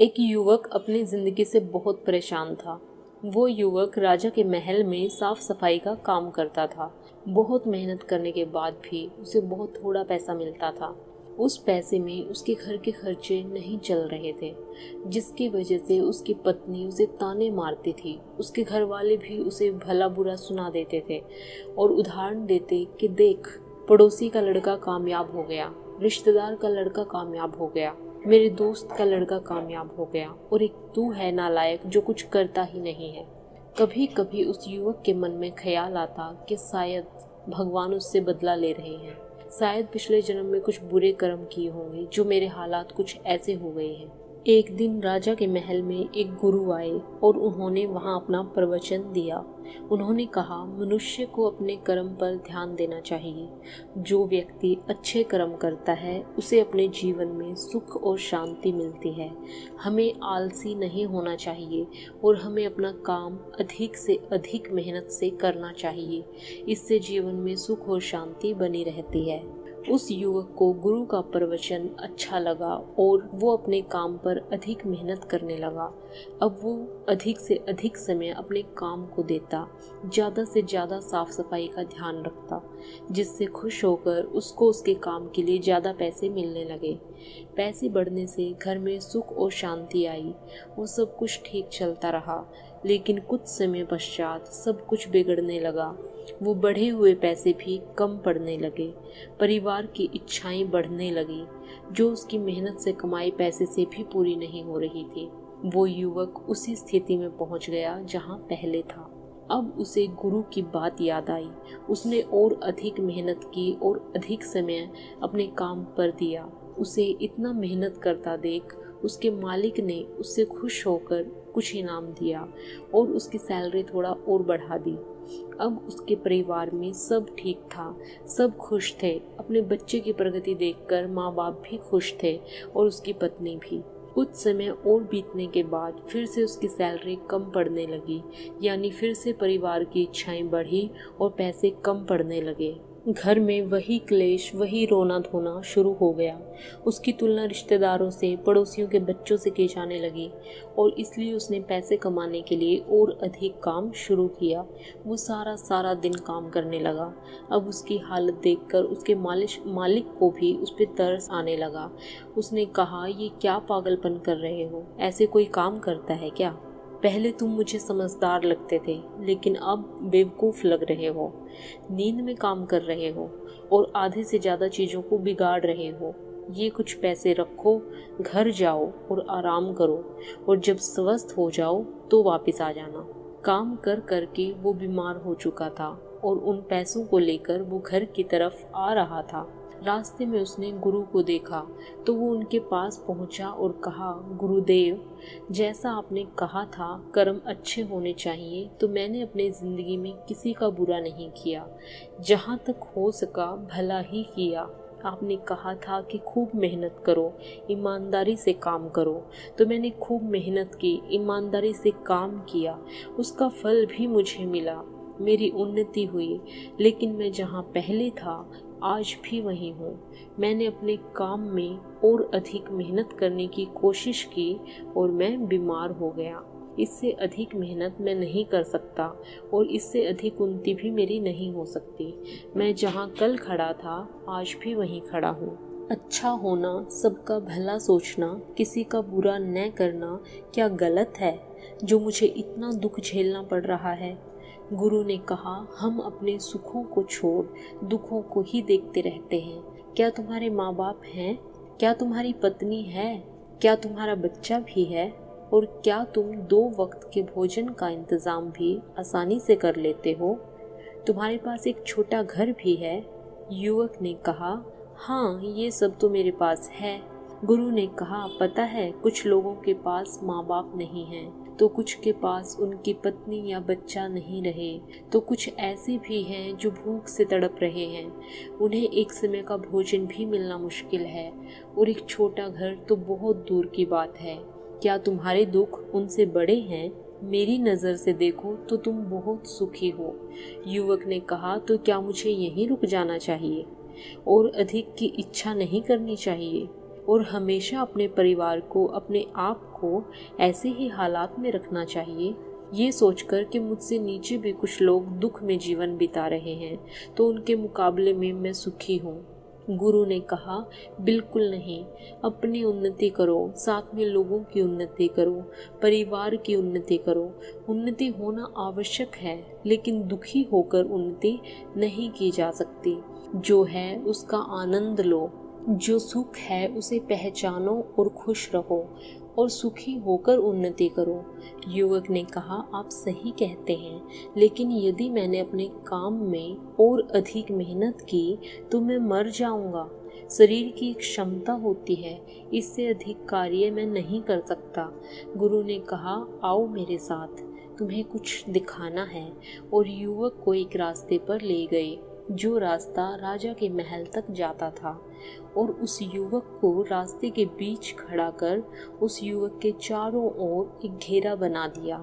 एक युवक अपनी जिंदगी से बहुत परेशान था। वो युवक राजा के महल में साफ सफाई का काम करता था। बहुत मेहनत करने के बाद भी उसे बहुत थोड़ा पैसा मिलता था। उस पैसे में उसके घर के खर्चे नहीं चल रहे थे, जिसकी वजह से उसकी पत्नी उसे ताने मारती थी। उसके घर वाले भी उसे भला बुरा सुना देते थे और उदाहरण देते कि देख, पड़ोसी का लड़का कामयाब हो गया, रिश्तेदार का लड़का कामयाब हो गया, मेरे दोस्त का लड़का कामयाब हो गया और एक तू है नालायक जो कुछ करता ही नहीं है। कभी कभी उस युवक के मन में ख्याल आता कि शायद भगवान उससे बदला ले रहे हैं। शायद पिछले जन्म में कुछ बुरे कर्म किए होंगे जो मेरे हालात कुछ ऐसे हो गए हैं। एक दिन राजा के महल में एक गुरु आए और उन्होंने वहां अपना प्रवचन दिया। उन्होंने कहा, मनुष्य को अपने कर्म पर ध्यान देना चाहिए। जो व्यक्ति अच्छे कर्म करता है उसे अपने जीवन में सुख और शांति मिलती है। हमें आलसी नहीं होना चाहिए और हमें अपना काम अधिक से अधिक मेहनत से करना चाहिए। इससे जीवन में सुख और शांति बनी रहती है। उस युवक को गुरु का प्रवचन अच्छा लगा और वो अपने काम पर अधिक मेहनत करने लगा। अब वो अधिक से अधिक समय अपने काम को देता, ज़्यादा से ज़्यादा साफ सफाई का ध्यान रखता, जिससे खुश होकर उसको उसके काम के लिए ज़्यादा पैसे मिलने लगे। पैसे बढ़ने से घर में सुख और शांति आई। वो सब कुछ ठीक चलता रहा, लेकिन कुछ समय पश्चात सब कुछ बिगड़ने लगा। वो बढ़े हुए पैसे भी कम पड़ने लगे। परिवार की इच्छाएं बढ़ने लगी, जो उसकी मेहनत से कमाई पैसे से भी पूरी नहीं हो रही थी। वो युवक उसी स्थिति में पहुंच गया जहां पहले था। अब उसे गुरु की बात याद आई। उसने और अधिक मेहनत की और अधिक समय अपने काम पर दिया। उसे इतना मेहनत करता देख उसके मालिक ने उससे खुश होकर कुछ इनाम दिया और उसकी सैलरी थोड़ा और बढ़ा दी। अब उसके परिवार में सब ठीक था, सब खुश थे। अपने बच्चे की प्रगति देखकर माँ बाप भी खुश थे और उसकी पत्नी भी। कुछ समय और बीतने के बाद फिर से उसकी सैलरी कम पड़ने लगी, यानी फिर से परिवार की इच्छाएं बढ़ी और पैसे कम पड़ने लगे। घर में वही क्लेश, वही रोना धोना शुरू हो गया। उसकी तुलना रिश्तेदारों से, पड़ोसियों के बच्चों से की जाने लगी और इसलिए उसने पैसे कमाने के लिए और अधिक काम शुरू किया। वो सारा दिन काम करने लगा। अब उसकी हालत देखकर उसके मालिक को भी उस पर तरस आने लगा। उसने कहा, ये क्या पागलपन कर रहे हो? ऐसे कोई काम करता है क्या? पहले तुम मुझे समझदार लगते थे, लेकिन अब बेवकूफ़ लग रहे हो। नींद में काम कर रहे हो और आधे से ज़्यादा चीज़ों को बिगाड़ रहे हो। ये कुछ पैसे रखो, घर जाओ और आराम करो और जब स्वस्थ हो जाओ तो वापस आ जाना। काम कर कर के वो बीमार हो चुका था और उन पैसों को लेकर वो घर की तरफ आ रहा था। रास्ते में उसने गुरु को देखा तो वो उनके पास पहुंचा और कहा, गुरुदेव, जैसा आपने कहा था कर्म अच्छे होने चाहिए, तो मैंने अपनी ज़िंदगी में किसी का बुरा नहीं किया। जहाँ तक हो सका भला ही किया। आपने कहा था कि खूब मेहनत करो, ईमानदारी से काम करो, तो मैंने खूब मेहनत की, ईमानदारी से काम किया। उसका फल भी मुझे मिला, मेरी उन्नति हुई। लेकिन मैं जहाँ पहले था आज भी वहीं हूँ। मैंने अपने काम में और अधिक मेहनत करने की कोशिश की और मैं बीमार हो गया। इससे अधिक मेहनत मैं नहीं कर सकता और इससे अधिक उन्नति भी मेरी नहीं हो सकती। मैं जहाँ कल खड़ा था आज भी वहीं खड़ा हूँ। अच्छा होना, सबका भला सोचना, किसी का बुरा न करना क्या गलत है जो मुझे इतना दुख झेलना पड़ रहा है? गुरु ने कहा, हम अपने सुखों को छोड़ दुखों को ही देखते रहते हैं। क्या तुम्हारे माँ बाप हैं? क्या तुम्हारी पत्नी है? क्या तुम्हारा बच्चा भी है? और क्या तुम 2 वक्त के भोजन का इंतज़ाम भी आसानी से कर लेते हो? तुम्हारे पास एक छोटा घर भी है? युवक ने कहा, हाँ, ये सब तो मेरे पास है। गुरु ने कहा, पता है, कुछ लोगों के पास माँ बाप नहीं हैं, तो कुछ के पास उनकी पत्नी या बच्चा नहीं रहे, तो कुछ ऐसे भी हैं जो भूख से तड़प रहे हैं। उन्हें एक समय का भोजन भी मिलना मुश्किल है और एक छोटा घर तो बहुत दूर की बात है। क्या तुम्हारे दुख उनसे बड़े हैं? मेरी नज़र से देखो तो तुम बहुत सुखी हो। युवक ने कहा, तो क्या मुझे यहीं रुक जाना चाहिए और अधिक की इच्छा नहीं करनी चाहिए? और हमेशा अपने परिवार को, अपने आप को ऐसे ही हालात में रखना चाहिए। ये सोचकर कि मुझसे नीचे भी कुछ लोग दुख में जीवन बिता रहे हैं, तो उनके मुकाबले में मैं सुखी हूँ। गुरु ने कहा, बिल्कुल नहीं। अपनी उन्नति करो, साथ में लोगों की उन्नति करो, परिवार की उन्नति करो। उन्नति होना आवश्यक है, लेकिन दुखी होकर उन्नति नहीं की जा सकती। जो है उसका आनंद लो, जो सुख है उसे पहचानो और खुश रहो और सुखी होकर उन्नति करो। युवक ने कहा, आप सही कहते हैं, लेकिन यदि मैंने अपने काम में और अधिक मेहनत की तो मैं मर जाऊंगा। शरीर की एक क्षमता होती है, इससे अधिक कार्य मैं नहीं कर सकता। गुरु ने कहा, आओ मेरे साथ, तुम्हें कुछ दिखाना है। और युवक को एक रास्ते पर ले गए, जो रास्ता राजा के महल तक जाता था। और उस युवक को रास्ते के बीच खड़ा कर उस युवक के चारों ओर एक घेरा बना दिया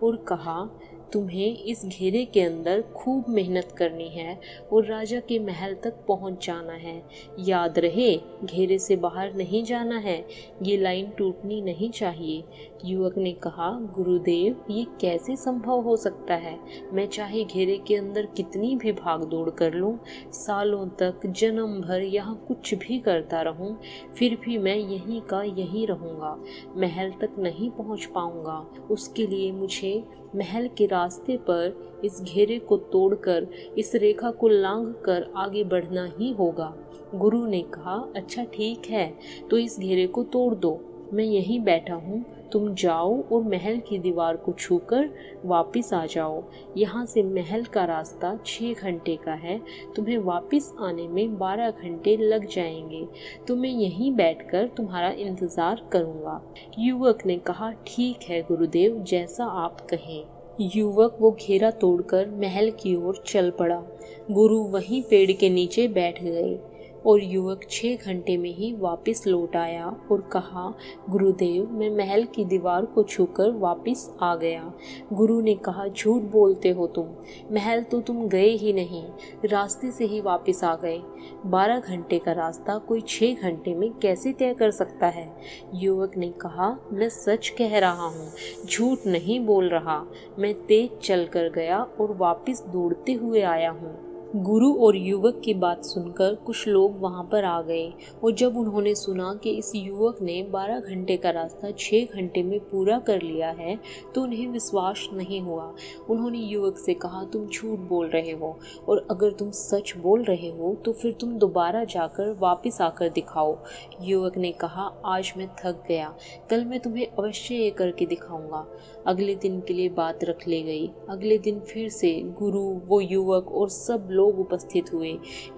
और कहा, तुम्हें इस घेरे के अंदर खूब मेहनत करनी है और राजा के महल तक पहुंच जाना है। याद रहे, घेरे से बाहर नहीं जाना है, ये लाइन टूटनी नहीं चाहिए। युवक ने कहा, गुरुदेव, ये कैसे संभव हो सकता है? मैं चाहे घेरे के अंदर कितनी भी भाग दौड़ कर लूं, सालों तक, जन्म भर यहाँ कुछ भी करता रहूं, फिर भी मैं यहीं का यहीं रहूंगा, महल तक नहीं पहुंच पाऊंगा। उसके लिए मुझे महल के रास्ते पर इस घेरे को तोड़कर, इस रेखा को लांघकर आगे बढ़ना ही होगा। गुरु ने कहा, अच्छा ठीक है, तो इस घेरे को तोड़ दो। मैं यहीं बैठा हूँ, तुम जाओ और महल की दीवार को छूकर वापस आ जाओ। यहाँ से महल का रास्ता 6 घंटे का है, तुम्हें वापस आने में 12 घंटे लग जाएंगे, तो मैं यहीं बैठकर तुम्हारा इंतजार करूँगा। युवक ने कहा, ठीक है गुरुदेव, जैसा आप कहें। युवक वो घेरा तोड़कर महल की ओर चल पड़ा। गुरु वहीं पेड़ के नीचे बैठ गए और युवक 6 घंटे में ही वापस लौट आया और कहा, गुरुदेव, मैं महल की दीवार को छूकर वापस आ गया। गुरु ने कहा, झूठ बोलते हो तुम, महल तो तुम गए ही नहीं, रास्ते से ही वापस आ गए। 12 घंटे का रास्ता कोई 6 घंटे में कैसे तय कर सकता है? युवक ने कहा, मैं सच कह रहा हूँ, झूठ नहीं बोल रहा। मैं तेज चल कर गया और वापस दौड़ते हुए आया हूँ। गुरु और युवक की बात सुनकर कुछ लोग वहां पर आ गए और जब उन्होंने सुना कि इस युवक ने 12 घंटे का रास्ता 6 घंटे में पूरा कर लिया है, तो उन्हें विश्वास नहीं हुआ। उन्होंने युवक से कहा, तुम झूठ बोल रहे हो, और अगर तुम सच बोल रहे हो तो फिर तुम दोबारा जाकर वापस आकर दिखाओ। युवक ने कहा, आज मैं थक गया, कल मैं तुम्हें अवश्य ये करके दिखाऊंगा। अगले दिन के लिए बात रख ली गई। अगले दिन फिर से गुरु, वो युवक और सब लोग उपस्थित हुए।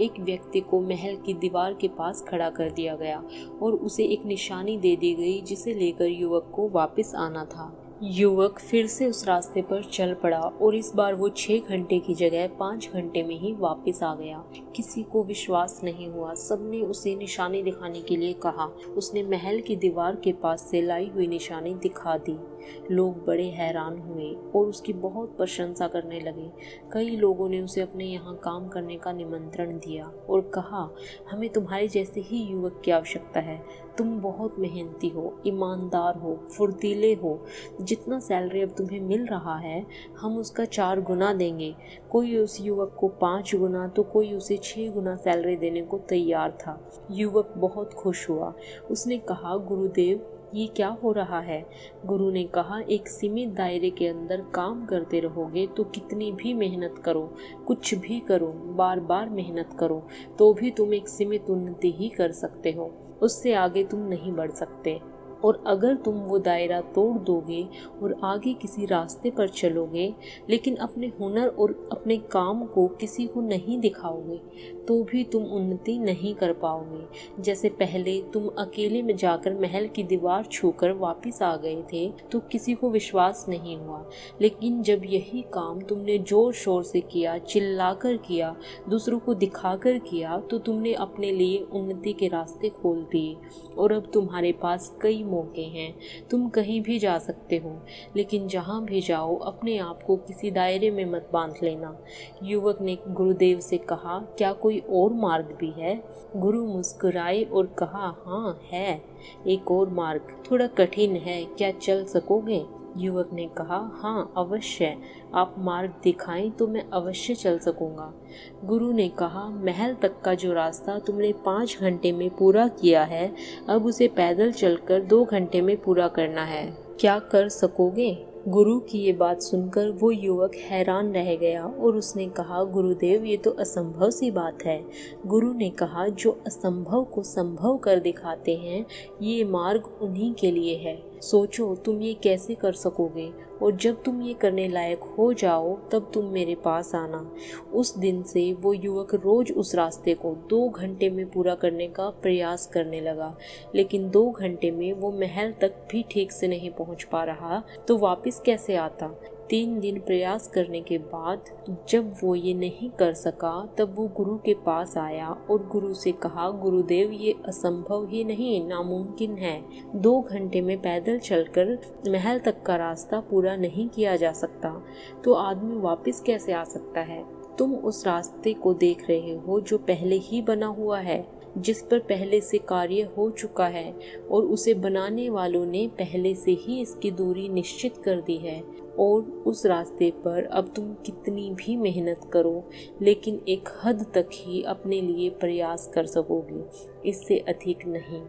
एक व्यक्ति को महल की दीवार के पास खड़ा कर दिया गया और उसे एक निशानी दे दी गई, जिसे लेकर युवक को वापस आना था। युवक फिर से उस रास्ते पर चल पड़ा और इस बार वो 6 घंटे की जगह 5 घंटे में ही वापस आ गया। किसी को विश्वास नहीं हुआ। सबने उसे निशानी दिखाने के लिए कहा। उसने महल की दीवार के पास से लाई हुई निशानी दिखा दी। लोग बड़े हैरान हुए और उसकी बहुत प्रशंसा करने लगे। कई लोगों ने उसे अपने यहाँ काम करने का निमंत्रण दिया और कहा, हमें तुम्हारे जैसे ही युवक की आवश्यकता है। तुम बहुत मेहनती हो, ईमानदार हो, फुर्तीले हो। जितना सैलरी अब तुम्हें मिल रहा है, हम उसका 4 गुना देंगे। कोई उस युवक को 5 गुना तो कोई उसे 6 गुना सैलरी देने को तैयार था। युवक बहुत खुश हुआ। उसने कहा, गुरुदेव, ये क्या हो रहा है? गुरु ने कहा, एक सीमित दायरे के अंदर काम करते रहोगे तो कितनी भी मेहनत करो, कुछ भी करो, बार बार मेहनत करो, तो भी तुम एक सीमित उन्नति ही कर सकते हो, उससे आगे तुम नहीं बढ़ सकते। और अगर तुम वो दायरा तोड़ दोगे और आगे किसी रास्ते पर चलोगे, लेकिन अपने हुनर और अपने काम को किसी को नहीं दिखाओगे, तो भी तुम उन्नति नहीं कर पाओगे। जैसे पहले तुम अकेले में जाकर महल की दीवार छूकर वापस आ गए थे, तो किसी को विश्वास नहीं हुआ। लेकिन जब यही काम तुमने जोर शोर से किया, चिल्लाकर किया, दूसरों को दिखाकर किया, तो तुमने अपने लिए उन्नति के रास्ते खोल दिए और अब तुम्हारे पास कई मौके हैं, तुम कहीं भी जा सकते हो, लेकिन जहाँ भी जाओ अपने आप को किसी दायरे में मत बांध लेना। युवक ने गुरुदेव से कहा, क्या कोई और मार्ग भी है? गुरु मुस्कुराए और कहा, हाँ है, एक और मार्ग, थोड़ा कठिन है, क्या चल सकोगे? युवक ने कहा, हाँ अवश्य, आप मार्ग दिखाएं तो मैं अवश्य चल सकूंगा। गुरु ने कहा, महल तक का जो रास्ता तुमने 5 घंटे में पूरा किया है, अब उसे पैदल चलकर 2 घंटे में पूरा करना है, क्या कर सकोगे? गुरु की ये बात सुनकर वो युवक हैरान रह गया और उसने कहा, गुरुदेव ये तो असंभव सी बात है। गुरु ने कहा, जो असंभव को संभव कर दिखाते हैं, ये मार्ग उन्हीं के लिए है। सोचो तुम ये कैसे कर सकोगे, और जब तुम ये करने लायक हो जाओ तब तुम मेरे पास आना। उस दिन से वो युवक रोज उस रास्ते को 2 घंटे में पूरा करने का प्रयास करने लगा, लेकिन 2 घंटे में वो महल तक भी ठीक से नहीं पहुंच पा रहा तो वापस कैसे आता। 3 दिन प्रयास करने के बाद जब वो ये नहीं कर सका तब वो गुरु के पास आया और गुरु से कहा, गुरुदेव ये असंभव ही नहीं, नामुमकिन है। 2 घंटे में पैदल चलकर महल तक का रास्ता पूरा नहीं किया जा सकता तो आदमी वापस कैसे आ सकता है? तुम उस रास्ते को देख रहे हो जो पहले ही बना हुआ है, जिस पर पहले से कार्य हो चुका है और उसे बनाने वालों ने पहले से ही इसकी दूरी निश्चित कर दी है, और उस रास्ते पर अब तुम कितनी भी मेहनत करो लेकिन एक हद तक ही अपने लिए प्रयास कर सकोगे, इससे अधिक नहीं।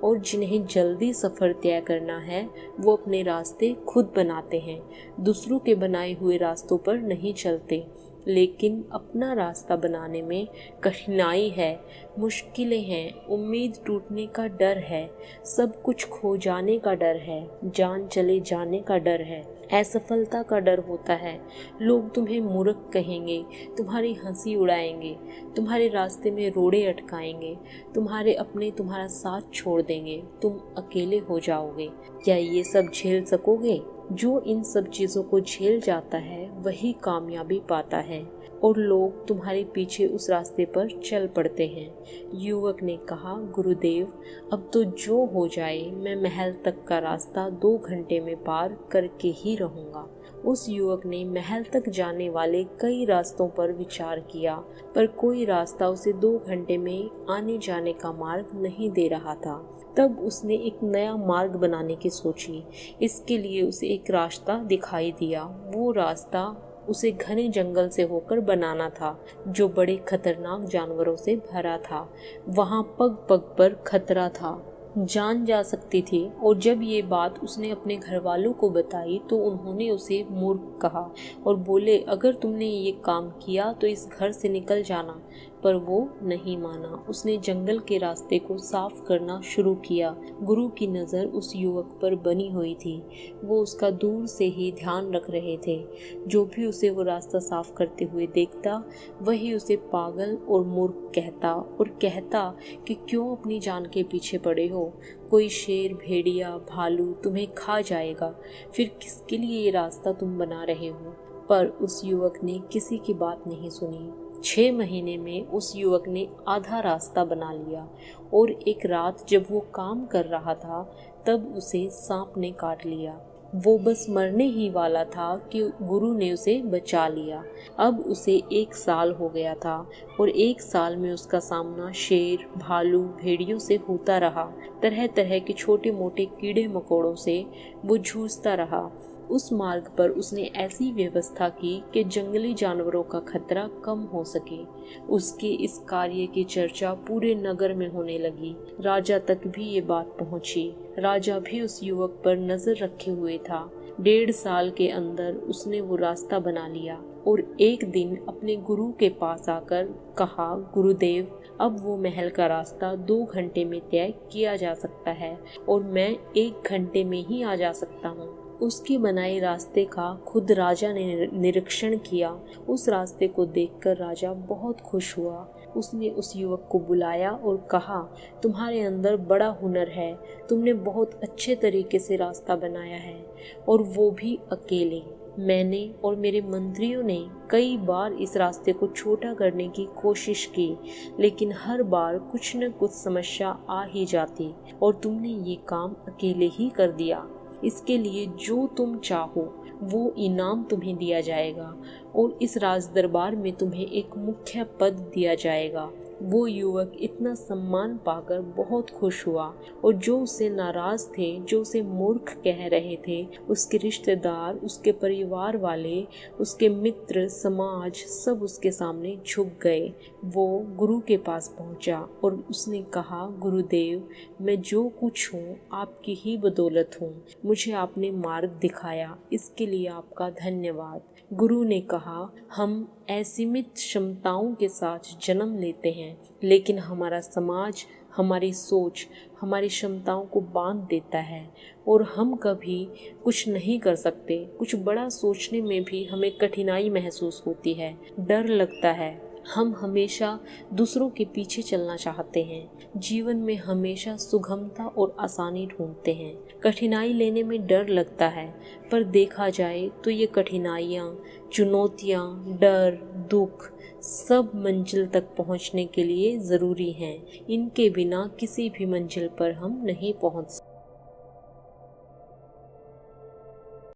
और जिन्हें जल्दी सफ़र तय करना है वो अपने रास्ते खुद बनाते हैं, दूसरों के बनाए हुए रास्तों पर नहीं चलते। लेकिन अपना रास्ता बनाने में कठिनाई है, मुश्किलें हैं, उम्मीद टूटने का डर है, सब कुछ खो जाने का डर है, जान चले जाने का डर है, असफलता का डर होता है। लोग तुम्हें मूर्ख कहेंगे, तुम्हारी हंसी उड़ाएंगे, तुम्हारे रास्ते में रोड़े अटकाएंगे, तुम्हारे अपने तुम्हारा साथ छोड़ देंगे, तुम अकेले हो जाओगे। क्या ये सब झेल सकोगे? जो इन सब चीज़ों को झेल जाता है वही कामयाबी पाता है, और लोग तुम्हारे पीछे उस रास्ते पर चल पड़ते हैं। युवक ने कहा, गुरुदेव अब तो जो हो जाए, मैं महल तक का रास्ता 2 घंटे में पार करके ही रहूँगा। उस युवक ने महल तक जाने वाले कई रास्तों पर विचार किया, पर कोई रास्ता उसे 2 घंटे में आने जाने का मार्ग नहीं दे रहा था। तब उसने एक नया मार्ग बनाने की सोची। इसके लिए उसे एक रास्ता दिखाई दिया। वो रास्ता उसे घने जंगल से होकर बनाना था जो बड़े खतरनाक जानवरों से भरा था। वहाँ पग पग पर खतरा था, जान जा सकती थी। और जब ये बात उसने अपने घर वालों को बताई तो उन्होंने उसे मूर्ख कहा और बोले, अगर तुमने ये काम किया तो इस घर से निकल जाना। पर वो नहीं माना। उसने जंगल के रास्ते को साफ करना शुरू किया। गुरु की नज़र उस युवक पर बनी हुई थी। वो उसका दूर से ही ध्यान रख रहे थे। जो भी उसे वो रास्ता साफ करते हुए देखता वही उसे पागल और मूर्ख कहता और कहता कि क्यों अपनी जान के पीछे पड़े हो। कोई शेर, भेड़िया, भालू तुम्हें खा जाएगा, फिर किसके लिए ये रास्ता तुम बना रहे हो। पर उस युवक ने किसी की बात नहीं सुनी। 6 महीने में उस युवक ने आधा रास्ता बना लिया और एक रात जब वो काम कर रहा था तब उसे सांप ने काट लिया। वो बस मरने ही वाला था कि गुरु ने उसे बचा लिया। अब उसे 1 साल हो गया था और 1 साल में उसका सामना शेर, भालू, भेड़ियों से होता रहा। तरह तरह के छोटे मोटे कीड़े मकोड़ों से वो जूझता रहा। उस मार्ग पर उसने ऐसी व्यवस्था की कि जंगली जानवरों का खतरा कम हो सके। उसके इस कार्य की चर्चा पूरे नगर में होने लगी। राजा तक भी ये बात पहुंची। राजा भी उस युवक पर नजर रखे हुए था। 1.5 साल के अंदर उसने वो रास्ता बना लिया और एक दिन अपने गुरु के पास आकर कहा, गुरुदेव अब वो महल का रास्ता 2 घंटे में तय किया जा सकता है और मैं 1 घंटे में ही आ जा सकता हूँ। उसके बनाए रास्ते का खुद राजा ने निरीक्षण किया। उस रास्ते को देखकर राजा बहुत खुश हुआ। उसने उस युवक को बुलाया और कहा, तुम्हारे अंदर बड़ा हुनर है, तुमने बहुत अच्छे तरीके से रास्ता बनाया है और वो भी अकेले। मैंने और मेरे मंत्रियों ने कई बार इस रास्ते को छोटा करने की कोशिश की, लेकिन हर बार कुछ न कुछ समस्या आ ही जाती और तुमने ये काम अकेले ही कर दिया। इसके लिए जो तुम चाहो वो इनाम तुम्हें दिया जाएगा और इस राज दरबार में तुम्हें एक मुख्य पद दिया जाएगा। वो युवक इतना सम्मान पाकर बहुत खुश हुआ और जो उससे नाराज थे, जो उसे मूर्ख कह रहे थे, उसके रिश्तेदार, उसके परिवार वाले, उसके मित्र, समाज सब उसके सामने झुक गए। वो गुरु के पास पहुंचा और उसने कहा, गुरुदेव, मैं जो कुछ हूँ आपकी ही बदौलत हूँ। मुझे आपने मार्ग दिखाया, इसके लिए आपका धन्यवाद। गुरु ने कहा, हम असीमित क्षमताओं के साथ जन्म लेते हैं, लेकिन हमारा समाज, हमारी सोच हमारी क्षमताओं को बांध देता है और हम कभी कुछ नहीं कर सकते। कुछ बड़ा सोचने में भी हमें कठिनाई महसूस होती है, डर लगता है। हम हमेशा दूसरों के पीछे चलना चाहते हैं, जीवन में हमेशा सुगमता और आसानी ढूंढते हैं। कठिनाई लेने में डर लगता है, पर देखा जाए तो ये कठिनाइयाँ, चुनौतियाँ, डर, दुख सब मंजिल तक पहुँचने के लिए ज़रूरी हैं। इनके बिना किसी भी मंजिल पर हम नहीं पहुँच